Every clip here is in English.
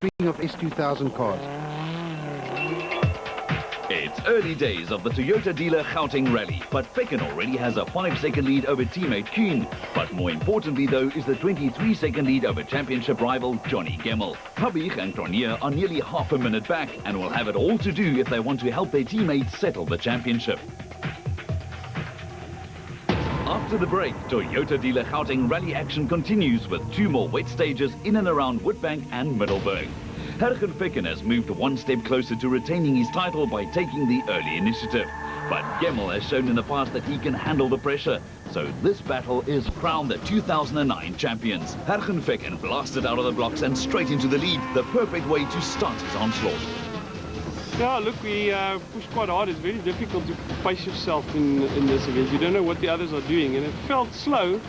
string of S2000 cars. It's early days of the Toyota dealer Gauteng rally, but Ficken already has a 5-second lead over teammate Kuhn. But more importantly though is the 23-second lead over championship rival Johnny Gemmel. Habig and Cronje are nearly half a minute back and will have it all to do if they want to help their teammates settle the championship. After the break, Toyota dealer Gauteng rally action continues with 2 more wet stages in and around Witbank and Middelburg. Ficken has moved one step closer to retaining his title by taking the early initiative. But Gemmel has shown in the past that he can handle the pressure. So this battle is crowned the 2009 champions. Ficken blasted out of the blocks and straight into the lead, the perfect way to start his onslaught. Yeah, look, we pushed quite hard. It's very difficult to pace yourself in this event. You don't know what the others are doing, and it felt slow.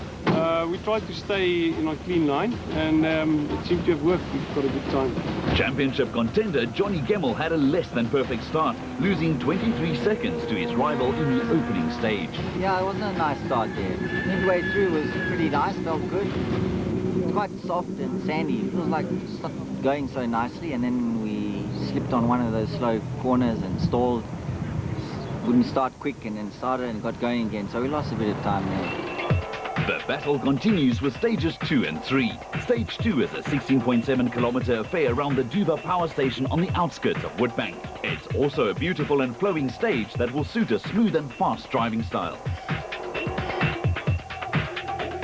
We tried to stay in a clean line, and it seemed to have worked. We've got a good time. Championship contender Johnny Gemmel had a less than perfect start, losing 23 seconds to his rival in the opening stage. Yeah, it wasn't a nice start there. Midway through was pretty nice, felt good. It was quite soft and sandy. It was like going so nicely, and then we slipped on one of those slow corners and stalled. Wouldn't start quick, and then started and got going again, so we lost a bit of time there. The battle continues with stages 2 and 3. Stage 2 is a 16.7 kilometer affair around the Duva power station on the outskirts of Witbank. It's also a beautiful and flowing stage that will suit a smooth and fast driving style.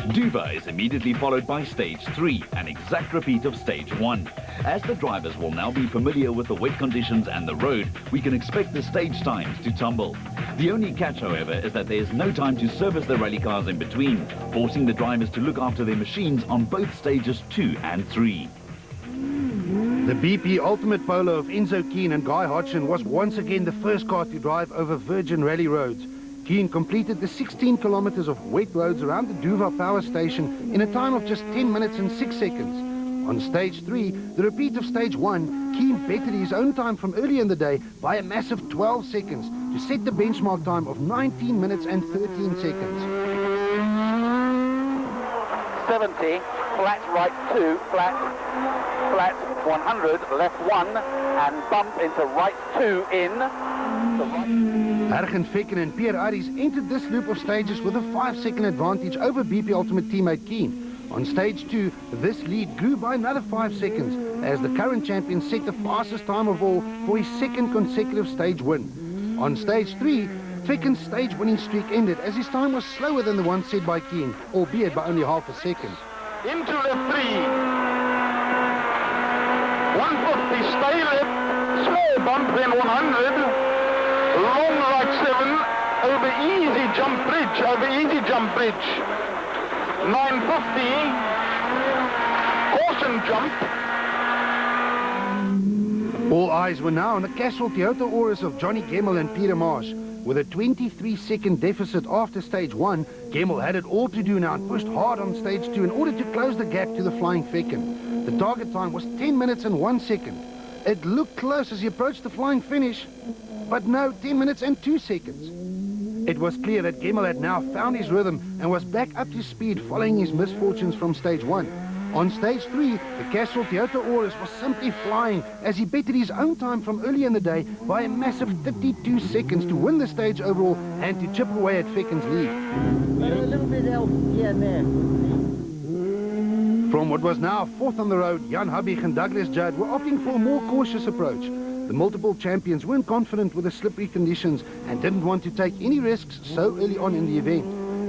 Duva is immediately followed by stage 3, an exact repeat of stage 1. As the drivers will now be familiar with the wet conditions and the road, we can expect the stage times to tumble. The only catch, however, is that there is no time to service the rally cars in between, forcing the drivers to look after their machines on both stages 2 and 3. The BP Ultimate Polo of Enzo Kuhn and Guy Hodgson was once again the first car to drive over virgin rally roads. Kuhn completed the 16 kilometers of wet roads around the Duva power station in a time of just 10 minutes and 6 seconds. On stage 3, the repeat of stage 1, Kuhn bettered his own time from earlier in the day by a massive 12 seconds to set the benchmark time of 19 minutes and 13 seconds. 70, flat right 2, flat 100, left 1, and bump into right 2 in. Ficken and Pierre Aries entered this loop of stages with a 5-second advantage over BP Ultimate teammate Kuhn. On stage 2, this lead grew by another 5 seconds as the current champion set the fastest time of all for his second consecutive stage win. On stage 3, Ficken's stage winning streak ended as his time was slower than the one set by Kuhn, albeit by only half a second. Into left 3. 150, stay left, small bump, then 100. Long right 7, over easy jump bridge, 950, caution jump. All eyes were now on the casual Toyota Auris of Johnny Gemmel and Peter Marsh. With a 23-second deficit after stage 1, Gemmel had it all to do now and pushed hard on stage 2 in order to close the gap to the flying Ficken. The target time was 10 minutes and 1 second. It looked close as he approached the flying finish, but no, 10 minutes and 2 seconds. It was clear that Gemmel had now found his rhythm and was back up to speed following his misfortunes from stage 1. On stage 3, the casual Toyota Auris was simply flying as he bettered his own time from earlier in the day by a massive 32 seconds to win the stage overall and to chip away at Ficken's lead. A little bit help here and there. From what was now fourth on the road, Jan Habig and Douglas Judd were opting for a more cautious approach. The multiple champions weren't confident with the slippery conditions and didn't want to take any risks so early on in the event.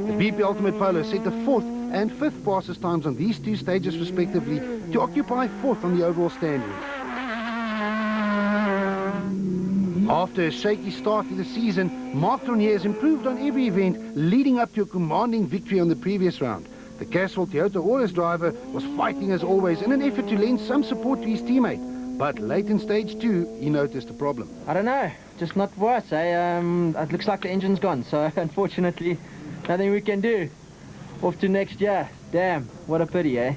The BP Ultimate Polo set the 4th and 5th fastest times on these 2 stages respectively to occupy 4th on the overall standing. After a shaky start to the season, Mark Cronje has improved on every event, leading up to a commanding victory on the previous round. The casual Toyota Auris driver was fighting as always in an effort to lend some support to his teammate. But late in stage 2, he noticed a problem. I don't know, just not for us, eh? It looks like the engine's gone, so unfortunately, nothing we can do. Off to next year. Damn, what a pity, eh?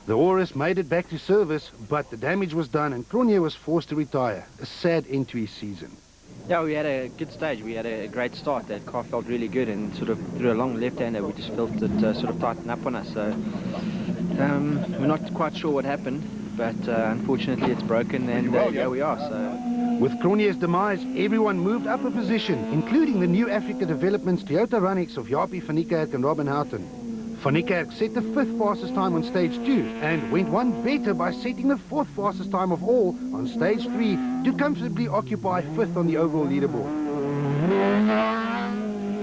The Auris made it back to service, but the damage was done and Cronje was forced to retire. A sad end to his season. Yeah, we had a good stage. We had a great start. That car felt really good, and sort of through a long left-hander, we just felt it sort of tighten up on us. So we're not quite sure what happened. but unfortunately it's broken, and here we are. So. With Cronje's demise, everyone moved up a position, including the new Africa Developments Toyota Runnix of Japie van Niekerk and Robin Houghton. Van Niekerk set the 5th fastest time on stage 2 and went one better by setting the 4th fastest time of all on stage 3 to comfortably occupy 5th on the overall leaderboard.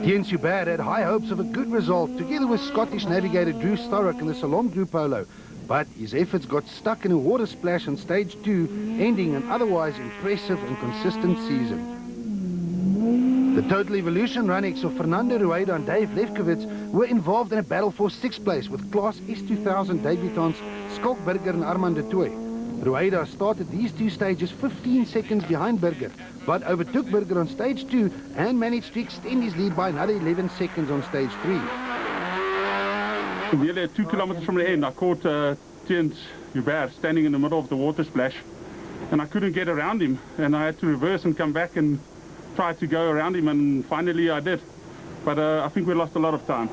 Tien Subert had high hopes of a good result together with Scottish navigator Drew Sturrock in the Salom Group Polo, but his efforts got stuck in a water splash on stage 2, ending an otherwise impressive and consistent season. The Total Evolution Runnix of Fernando Rueda and Dave Lefkowitz were involved in a battle for 6th place with Class S2000 debutants Skalk Burger and Armand de Tooy. Rueda started these two stages 15 seconds behind Burger, but overtook Burger on stage 2 and managed to extend his lead by another 11 seconds on stage 3. Nearly 2 kilometers from the end, I caught Tien Subert standing in the middle of the water splash, and I couldn't get around him, and I had to reverse and come back and try to go around him, and finally I did. But I think we lost a lot of time.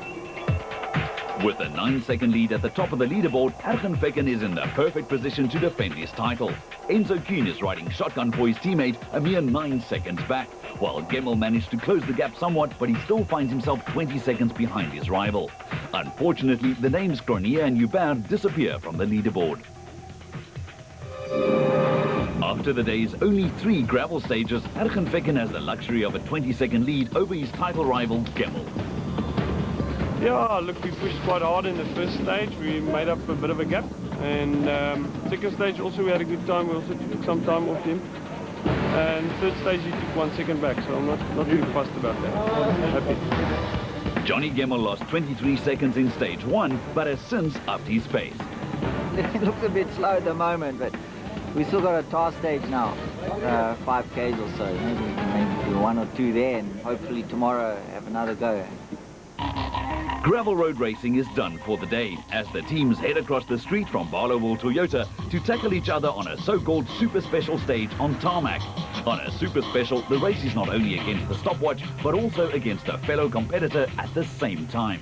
With a 9-second lead at the top of the leaderboard, Ergenvecken is in the perfect position to defend his title. Enzo Kuhn is riding shotgun for his teammate a mere 9 seconds back, while Gemmel managed to close the gap somewhat, but he still finds himself 20 seconds behind his rival. Unfortunately, the names Cronje and Hubert disappear from the leaderboard. After the day's only 3 gravel stages, Ergenvecken has the luxury of a 20-second lead over his title rival, Gemmel. Yeah, look, we pushed quite hard in the first stage. We made up a bit of a gap. And second stage also we had a good time. We also took some time off him. And third stage he took 1 second back, so I'm not too fussed about that. I'm happy. Johnny Gemmel lost 23 seconds in stage 1, but has since upped his pace. It looks a bit slow at the moment, but we still got a task stage now, 5 Ks or so. Maybe we can maybe do 1 or 2 there, and hopefully tomorrow have another go. Gravel road racing is done for the day, as the teams head across the street from Barloworld Toyota to tackle each other on a so-called super special stage on tarmac. On a super special, the race is not only against the stopwatch, but also against a fellow competitor at the same time.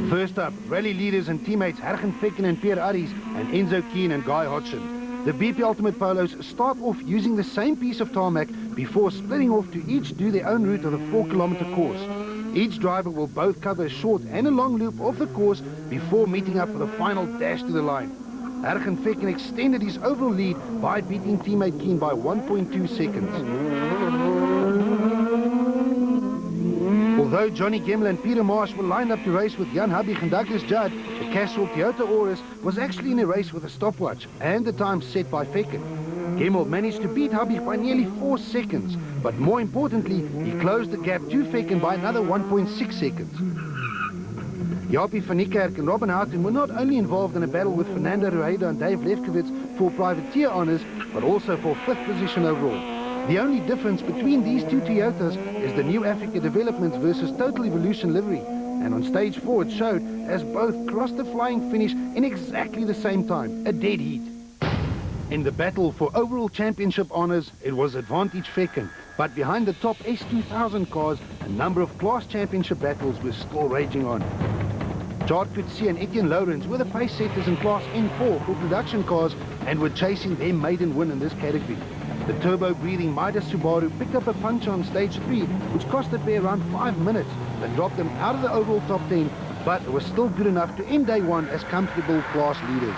First up, rally leaders and teammates Ergenvecken and Pierre Arries and Enzo Kuhn and Guy Hodgson. The BP Ultimate Polos start off using the same piece of tarmac before splitting off to each do their own route of the 4-kilometer course. Each driver will both cover a short and a long loop of the course before meeting up for the final dash to the line. Ergenvecken extended his overall lead by beating teammate Kuhn by 1.2 seconds. Although Johnny Gemmel and Peter Marsh were lined up to race with Jan Habig and Douglas Judd, the Castrol Toyota Auris was actually in a race with a stopwatch and the time set by Vecken. Gemmel managed to beat Habig by nearly 4 seconds, but more importantly, he closed the gap to Vecken by another 1.6 seconds. Japie van Niekerk and Robin Houghton were not only involved in a battle with Fernando Rueda and Dave Lefkowitz for privateer honours, but also for 5th position overall. The only difference between these two Toyotas is the new Africa Developments versus Total Evolution livery, and on stage 4 it showed as both crossed the flying finish in exactly the same time, a dead heat. In the battle for overall championship honours, it was advantage Vecken, but behind the top S2000 cars, a number of class championship battles were still raging on. Jacques Coetzee and Etienne Lourens were the pace setters in class N4 for production cars and were chasing their maiden win in this category. The turbo-breathing Midas Subaru picked up a punch on stage 3, which cost the pair around 5 minutes and dropped them out of the overall top 10, but it was still good enough to end day 1 as comfortable class leaders.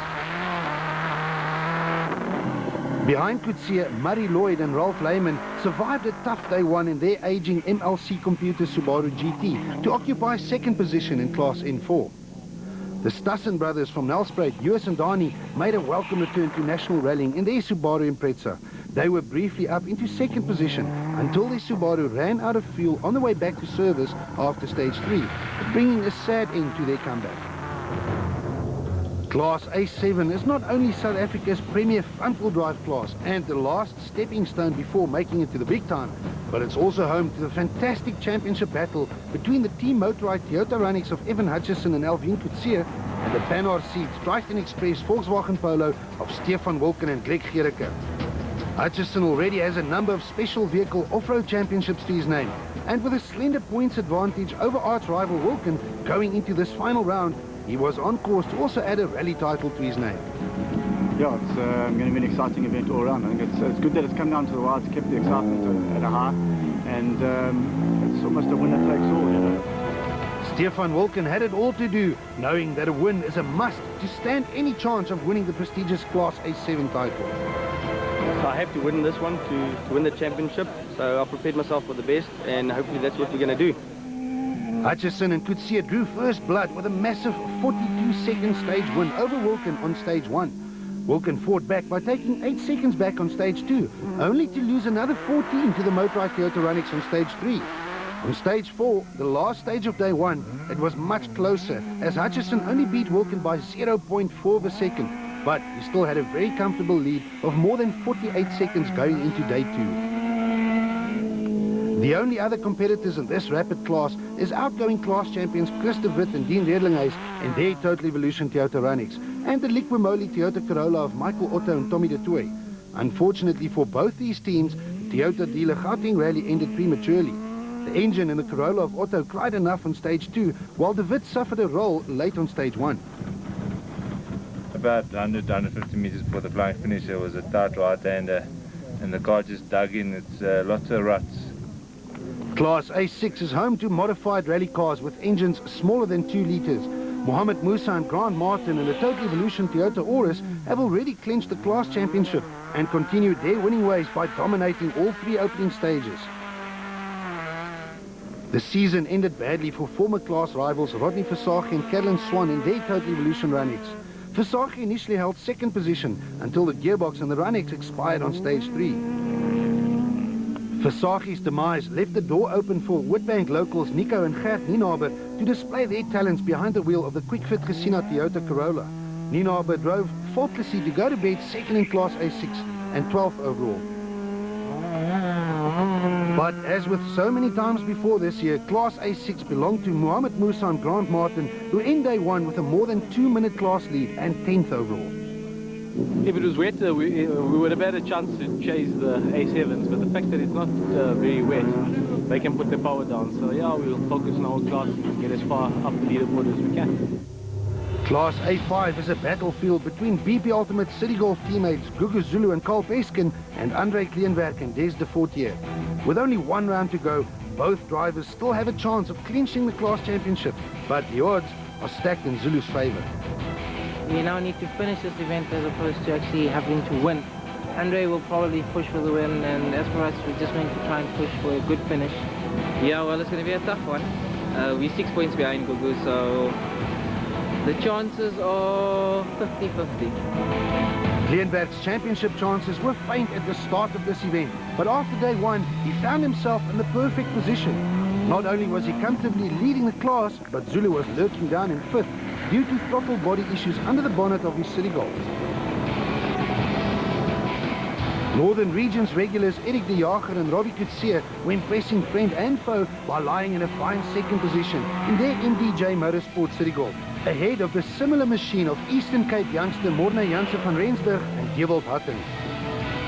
Behind Coetzee, Murray Lloyd and Ralph Lehman survived a tough day 1 in their aging MLC Computer Subaru GT to occupy 2nd position in class N4. The Stassen brothers from Nelspruit, US and Dani, made a welcome return to national rallying in their Subaru Impreza. They were briefly up into 2nd position until their Subaru ran out of fuel on the way back to service after stage 3, bringing a sad end to their comeback. Class A7 is not only South Africa's premier front-wheel drive class and the last stepping stone before making it to the big time, but it's also home to the fantastic championship battle between the team motorized Toyota Runnix of Evan Hutchison and Alvin Coetzee and the Panhard Seats Triton Express Volkswagen Polo of Stefan Wilken and Greg Gericke. Hutchison already has a number of special vehicle off-road championships to his name, and with a slender points advantage over arch rival Wilken going into this final round, he was on course to also add a rally title to his name. Yeah, it's going to be an exciting event all around. I think it's good that it's come down to the wire. It's kept the excitement at a high, and it's almost a winner takes all, you know. Stefan Wilken had it all to do, knowing that a win is a must to stand any chance of winning the prestigious Class A7 title. So I have to win this one to win the championship, so I've prepared myself for the best, and hopefully that's what we're going to do. Hutchison and Coetzee drew first blood with a massive 42-second stage win over Wilken on stage 1. Wilken fought back by taking 8 seconds back on stage 2, only to lose another 14 to the Motorized Toyota Runnix on stage 3. On stage 4, the last stage of day 1, it was much closer, as Hutchison only beat Wilken by 0.4 of a second, but he still had a very comfortable lead of more than 48 seconds going into day 2. The only other competitors in this rapid class is outgoing class champions Chris de Wit and Dean Redlinghuis in their Total Evolution Toyota Runnix, and the Liquimoli Toyota Corolla of Michael Otto and Tommy de Tooy. Unfortunately for both these teams, the Toyota Dealer Gauteng rally ended prematurely. The engine in the Corolla of Otto cried enough on stage 2, while de Wit suffered a roll late on stage 1. About 100-150 meters before the flying finish, there was a tight right-hander, and the car just dug in. It's lots of ruts. Class A6 is home to modified rally cars with engines smaller than 2 litres. Mohamed Musa and Grant Martin in the Total Evolution Toyota Auris have already clinched the class championship and continued their winning ways by dominating all 3 opening stages. The season ended badly for former class rivals Rodney Versage and Carolyn Swan in their Total Evolution Runnix. Versage initially held 2nd position until the gearbox in the Runnix expired on stage 3. Versage's demise left the door open for Witbank locals Nico and Gert Nienaber to display their talents behind the wheel of the quick-fit Gesina Toyota Corolla. Nienaber drove faultlessly to go to bed 2nd in Class A6 and 12th overall. But as with so many times before this year, Class A6 belonged to Mohamed Musa and Grant Martin, who ended day 1 with a more than 2-minute class lead and 10th overall. If it was wetter, we would have had a chance to chase the A7s, but the fact that it's not very wet, they can put their power down. So yeah, we'll focus on our class and get as far up the leaderboard as we can. Class A5 is a battlefield between BP Ultimate City Golf teammates Gugu Zulu and Carl Peskin and Andre Kleinwerk and Des de Fortier. With only 1 round to go, both drivers still have a chance of clinching the class championship, but the odds are stacked in Zulu's favor. We now need to finish this event as opposed to actually having to win. Andre will probably push for the win, and as for us, we're just going to try and push for a good finish. Yeah, well, it's going to be a tough one. We're 6 points behind Gugu, so the chances are 50-50. Kleinwerk's championship chances were faint at the start of this event, but after day 1, he found himself in the perfect position. Not only was he comfortably leading the class, but Zulu was lurking down in 5th due to throttle body issues under the bonnet of his City Golf. Northern Regions regulars Eric de Jager and Robbie Coetzee were impressing friend and foe by lying in a fine 2nd position in their MDJ Motorsport City Golf, ahead of the similar machine of Eastern Cape youngster Morne Janssen van Rensburg and Dewald Hutton.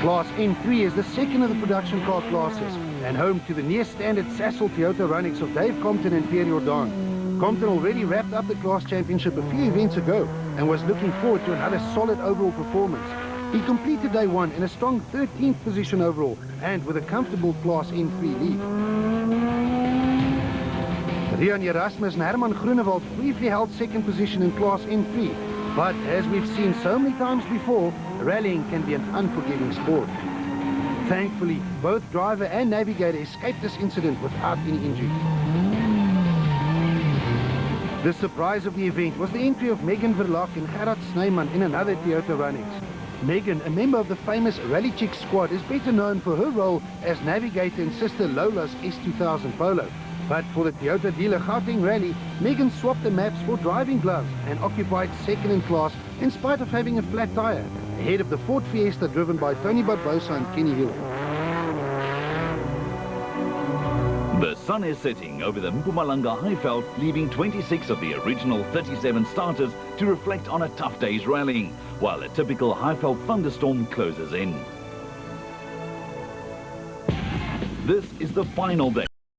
Class N3 is the 2nd of the production car classes and home to the near-standard Sasol Toyota Runnix of Dave Compton and Pierre Jordan. Compton already wrapped up the class championship a few events ago and was looking forward to another solid overall performance. He completed day 1 in a strong 13th position overall and with a comfortable Class N3 lead. Rian Erasmus and Herman Groenewald briefly held 2nd position in Class N3, but as we've seen so many times before, rallying can be an unforgiving sport. Thankfully, both driver and navigator escaped this incident without any injuries. The surprise of the event was the entry of Megan Verloc and Gerard Snyman in another Toyota Runnix. Megan, a member of the famous Rally Chick squad, is better known for her role as navigator in sister Lola's S2000 Polo. But for the Toyota Dealer Gauteng Rally, Megan swapped the maps for driving gloves and occupied 2nd in class in spite of having a flat tire, ahead of the Ford Fiesta driven by Tony Barbosa and Kenny Hill. The sun is setting over the Mpumalanga Highveld, leaving 26 of the original 37 starters to reflect on a tough day's rallying, while a typical Highveld thunderstorm closes in. This is the final day.